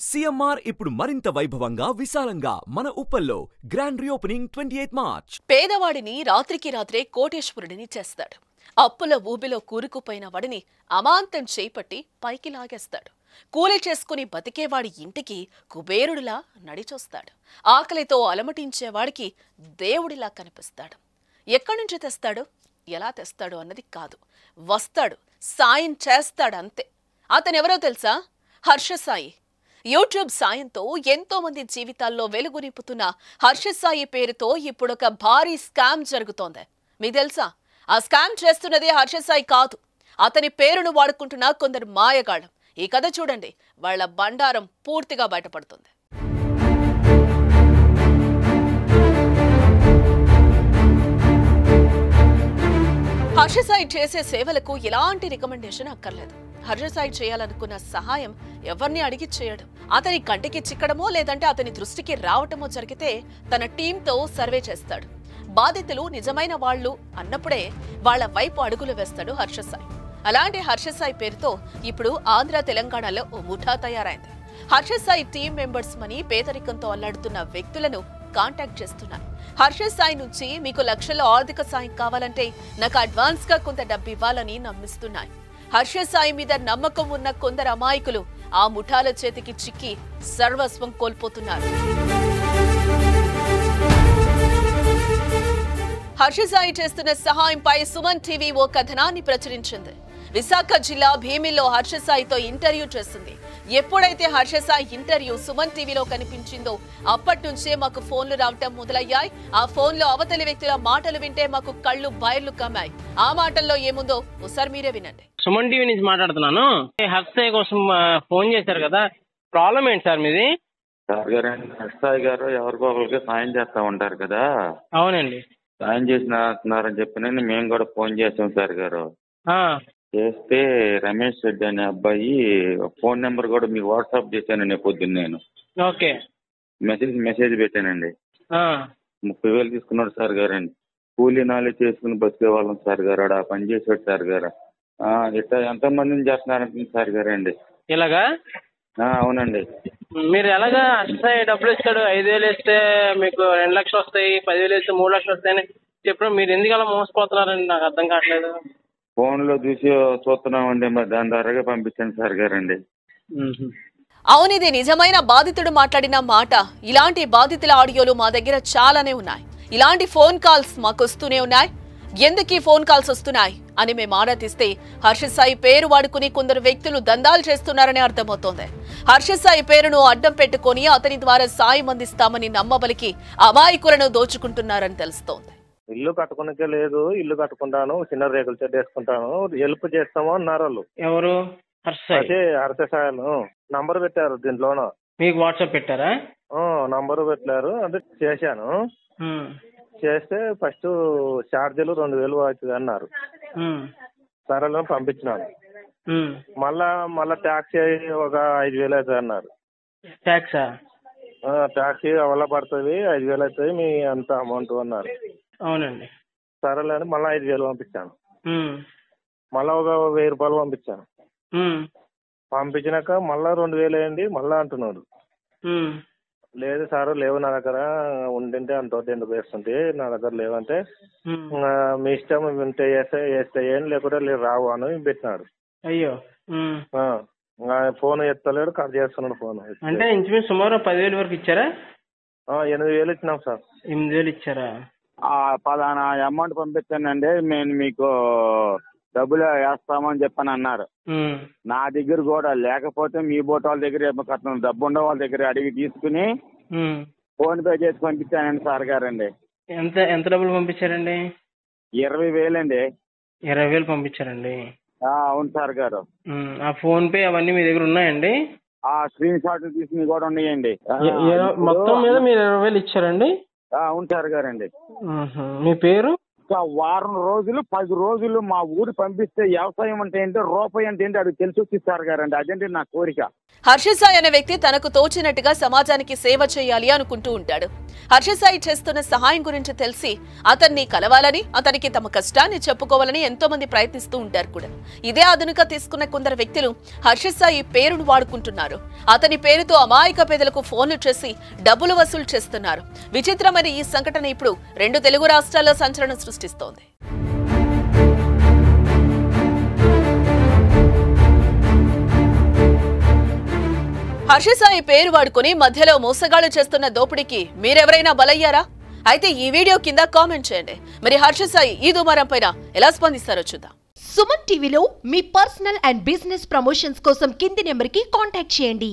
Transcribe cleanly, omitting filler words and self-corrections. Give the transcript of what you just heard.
CMR ఇప్పుడు మరింత వైభవంగా విశాలంగా మన ఉప్పల్లో గ్రాండ్ రీఓపెనింగ్ 28 మార్చ్. పేదవాడిని రాత్రికి రాత్రే కోటేశ్వరుడిని చేస్తాడు. అప్పుల ఊబిలో కూరుకుపోయిన వాడిని అమాంతం చేపట్టి పైకి లాగేస్తాడు. కూలి చేసుకుని బతికేవాడి ఇంటికి కుబేరుడిలా నడిచొస్తాడు. ఆకలితో అలమటించేవాడికి దేవుడిలా కనిపిస్తాడు. ఎక్కడి నుంచి తెస్తాడు, ఎలా తెస్తాడు అన్నది కాదు, వస్తాడు, సాయం చేస్తాడంతే. అతనెవరో తెలుసా? హర్షసాయి. యూట్యూబ్ సాయంతో ఎంతో మంది జీవితాల్లో వెలుగు నింపుతున్న హర్షసాయి పేరుతో ఇప్పుడొక భారీ స్కామ్ జరుగుతోంది. మీకు తెలుసా? ఆ స్కామ్ చేస్తున్నదే హర్షసాయి కాదు, అతని పేరును వాడుకుంటున్న కొందరు మాయగాళ్ళం. ఈ కథ చూడండి, వాళ్ల బండారం పూర్తిగా బయటపడుతుంది. హర్షసాయి చేసే సేవలకు ఎలాంటి రికమెండేషన్ అక్కర్లేదు. హర్షసాయి చేయాలనుకున్న సహాయం ఎవరిని అడిగి చేయడం, అతని కంటికి చిక్కడమో లేదంటే అతని దృష్టికి రావటమో జరిగితే తన టీంతో సర్వే చేస్తాడు. బాధితులు నిజమైన వాళ్ళు అన్నప్పుడే వాళ్ల వైపు అడుగులు వేస్తాడు హర్షసాయి. అలాంటి హర్షసాయి పేరుతో ఇప్పుడు ఆంధ్ర తెలంగాణలో ఓ ముఠా తయారైంది. హర్షసాయి టీం మెంబర్స్ మని పేదరికంతో అల్లాడుతున్న వ్యక్తులను కాంటాక్ట్ చేస్తున్నారు. హర్షసాయి నుంచి మీకు లక్షల ఆర్థిక సాయం కావాలంటే నాకు అడ్వాన్స్ గా కొంత డబ్బు ఇవ్వాలని నమ్మిస్తున్నాయి. హర్షసాయి మీద నమ్మకం ఉన్న కొందరు అమాయకులు ఆ ముఠాల చేతికి చిక్కి సర్వస్వం కోల్పోతున్నారు. హర్షసాయి చేస్తున్న సహాయంపై సుమన్ టీవీ ఓ కథనాన్ని ప్రచురించింది. విశాఖ జిల్లా భీమిలో హర్షసాయితో ఇంటర్వ్యూ చేసింది. ఎప్పుడైతే హర్షసాయి ఇంటర్వ్యూ సుమన్ టీవీలో కనిపించిందో అప్పటి నుంచే మాకు ఫోన్లు రావటం మొదలయ్యాయి. ఆ ఫోన్లో అవతలి వ్యక్తుల మాటలు వింటే మాకు కళ్ళు బయర్లు కమ్మాయి. ఆ మాటల్లో ఏముందో ఒకసారి మీరే వినండి. సుమన్ టీవీ నుంచి మాట్లాడుతున్నాను. హర్షసాయి కోసం ఫోన్ చేశారు కదా, ప్రాబ్లం ఏంటి సార్ మీది? సార్ గారు, హర్షసాయి గారు ఎవరికో ఒకరికి సాయం చేస్తా ఉంటారు కదా. అవునండి, సాయం చేసినారని చెప్పి మేము కూడా ఫోన్ చేసాం సార్ గారు. చేస్తే రమేష్ రెడ్డి అనే అబ్బాయి ఫోన్ నెంబర్ కూడా మీకు వాట్సాప్ చేశానండి పొద్దున్న. నేను ఓకే మెసేజ్ పెట్టానండి. 30,000 తీసుకున్నాడు సార్ గారు అండి. కూలీ నాలి చేసుకుని బతికే వాళ్ళం సార్ గారు. ఆ పని చేసాడు సార్ గారు. ఇట్లా ఎంతమందిని చేస్తున్నారంటే సార్ గారు అండి ఇలాగా. అవునండి. మీరు ఎలాగా హర్షసాయి డబ్బులు ఇస్తాడు, 5,000 ఇస్తే మీకు 2 లక్షలు వస్తాయి, 10,000 ఇస్తే 3 లక్షలు వస్తాయని చెప్పడం మీరు ఎందుకు అలా మోసపోతున్నారండి? నాకు అర్థం కావట్లేదు. ఫోన్లో చూసి చూస్తున్నామండి, మరి దాని ద్వారాగా పంపించాను సార్ గారండి. అవును, ఇది నిజమైన బాధితుడు మాట్లాడిన మాట. ఇలాంటి బాధితుల ఆడియోలు మా దగ్గర చాలానే ఉన్నాయి. ఇలాంటి ఫోన్ కాల్స్ మాకు వస్తూనే ఉన్నాయి. ఎందుకు ఈ ఫోన్ కాల్స్ వస్తున్నాయి అని మేము ఆరా తీస్తే హర్షసాయి పేరు వాడుకుని కొందరు వ్యక్తులు దందాలు చేస్తున్నారని అర్థమవుతోంది. హర్షసాయి పేరును అడ్డం పెట్టుకుని అతని ద్వారా సాయం అందిస్తామని నమ్మబలికి అమాయకులను దోచుకుంటున్నారని తెలుస్తోంది. ఇల్లు కట్టుకునే లేదు, ఇల్లు కట్టుకుంటాను, చిన్న రేకుల చెట్టు వేసుకుంటాను, హెల్ప్ చేస్తాము అన్నారు వాళ్ళు. ఎవరు? హర్షసాయి. హర్షసాయిను నంబర్ పెట్టారు దీంట్లోన. మీకు వాట్సాప్ పెట్టారా? నంబర్ పెట్టారు, అంటే చేశాను. చేస్తే ఫస్ట్ ఛార్జీలు 2,000 అవుతుంది అన్నారు. సరేలో పంపించినాను. మళ్ళా ట్యాక్సీ ఒక 5,000 అవుతుంది అన్నారు. ట్యాక్సీ అవల్ల పడుతుంది, 5,000 అవుతుంది మీ అంత అమౌంట్ అన్నారు. అవునండి. సరేలే అని మళ్ళీ 5,000 పంపించాను. మళ్ళా ఒక 1,000 రూపాయలు పంపించాను. పంపించినాక మళ్ళా 2,000 అయ్యండి మళ్ళా అంటున్నాడు. లేదు సార్, లేవు నా దగ్గర, ఉండింటే అంత ఎందుకు వేస్తుంటే నా దగ్గర లేవంటే మీ ఇష్టం ఉంటే వేస్తే లేకుంటే లేదు రావు అని పెట్టినాడు. అయ్యో, ఫోన్ ఎత్తలేడు, కట్ చేస్తున్నాడు ఫోన్. అంటే ఇంచుమించు సుమారు 10,000 వరకు ఇచ్చారా? 8,000 ఇచ్చినాం సార్. 8,000 ఇచ్చారా? పలానా అమౌంట్ పంపించానండి, నేను మీకు డబ్బులు వేస్తామని చెప్పని అన్నారు. నా దగ్గర కూడా లేకపోతే మీ బోట్ వాళ్ళ దగ్గర డబ్బు ఉండే వాళ్ళ దగ్గర అడిగి తీసుకుని ఫోన్ పే చేసి పంపించానండి సార్ గారండి. ఎంత డబ్బులు పంపించారండి? 20,000 అండి. 20,000 పంపించారండి? అవును సార్ గారు. ఆ ఫోన్ పే అవన్నీ మీ దగ్గర ఉన్నాయండి? ఆ స్క్రీన్ షాట్ తీసుకుని కూడా ఉన్నాయండి. మొత్తం మీద మీరు 20,000 ఇచ్చారండి? అవును సార్ గారండి. మీ పేరు? ఒక్క వారం రోజులు 10 రోజులు మా ఊరు పంపిస్తే వ్యవసాయం అంటే ఏంటో రూపాయి అంటే ఏంటో అది తెలిసి వచ్చి సార్ గారండి. అదేంటి నా కోరిక. హర్షిత్ సాయి అనే వ్యక్తి తనకు తోచినట్టుగా సమాజానికి సేవ చేయాలి అనుకుంటూ ఉంటాడు. హర్షిత్ సాయి చేస్తున్న సహాయం గురించి తెలిసి అతన్ని కలవాలని, అతనికి తమ కష్టాన్ని చెప్పుకోవాలని ఎంతో మంది ప్రయత్నిస్తూ ఉంటారు కూడా. ఇదే అదునుగా తీసుకున్న కొందరు వ్యక్తులు హర్షిత్ సాయి పేరును వాడుకుంటున్నారు. అతని పేరుతో అమాయక పేదలకు ఫోన్లు చేసి డబ్బులు వసూలు చేస్తున్నారు. విచిత్రమైన ఈ సంఘటన ఇప్పుడు 2 తెలుగు రాష్ట్రాల్లో సంచలనం సృష్టిస్తోంది. హర్షిత్ సాయి పేరు వాడుకుని మధ్యలో మోసగాళ్లు చేస్తున్న దోపిడీకి మీరెవరైనా బలయ్యారా? అయితే ఈ వీడియో కింద కామెంట్ చేయండి. మరి హర్షిత్ సాయి ఈ దుమారం పైన ఎలా స్పందిస్తారో చూద్దాం. సుమన్ టీవీలో మీ పర్సనల్ అండ్ బిజినెస్ ప్రమోషన్స్ కోసం కింది నెంబర్కి కాంటాక్ట్ చేయండి.